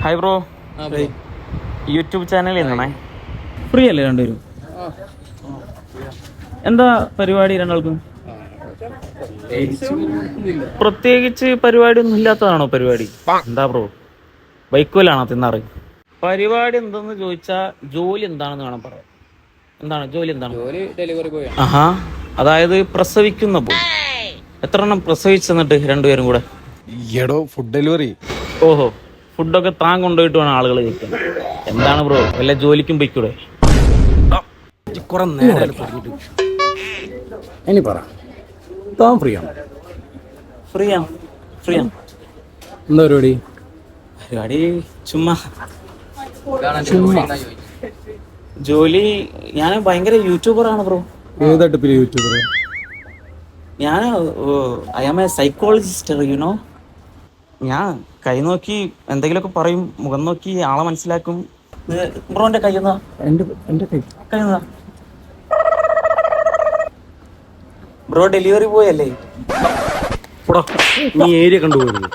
Hi bro. YouTube ചാനലിൽ നിന്നാണേ. Free അല്ലേ രണ്ടുപേരും? എന്താ പരിപാടി രണ്ടാൾക്കും? പ്രത്യേകിച്ച് പരിപാടി ഒന്നും ഇല്ലാത്തതാണോ പരിപാടി? എന്താ ബ്രോ, ബൈക്കോലാണോ തിന്നാറ്? പരിപാടി എന്തെന്ന് ചോദിച്ചാ ജോലി എന്താണെന്ന് വേണം പറയാം. എന്താണ് ജോലി? എന്താണ് ജോലി? Delivery boy. ആഹാ, അതായത് പ്രസവിക്കുന്ന പോയി. എത്ര എണ്ണം പ്രസവിച്ചെന്നിട്ട് രണ്ടുപേരും കൂടെ? Food delivery. ഓഹോ, ഫുഡൊക്കെ താൻ കൊണ്ടുപോയിട്ട് വേണം ആളുകൾ കഴിക്കാൻ. എന്താണ് ബ്രോ, വല്ല ജോലിക്കും പോയിക്കൂടെ? ഇനി പറ, താൻ ഫ്രീ ആണ്? ഫ്രീയാ. എന്താ പരിപാടി? പരിപാടി ചുമ്മാ. ജോലി ഞാൻ ഭയങ്കര യൂട്യൂബറാണ് ബ്രോ. ഏത് അടുപ്പില് യൂട്യൂബർ? ഞാൻ I am a psychologist, you know. ഞാൻ കൈ നോക്കി എന്തെങ്കിലുമൊക്കെ പറയും, മുഖം നോക്കി ആളെ മനസ്സിലാക്കും. ബ്രോന്റെ കയ്യുന്ന എന്റെ കയ്യുന്ന ബ്രോ ഡെലിവറി ബോയ് അല്ലേ? നീ ഏരിയ കണ്ടുപോകരുത്.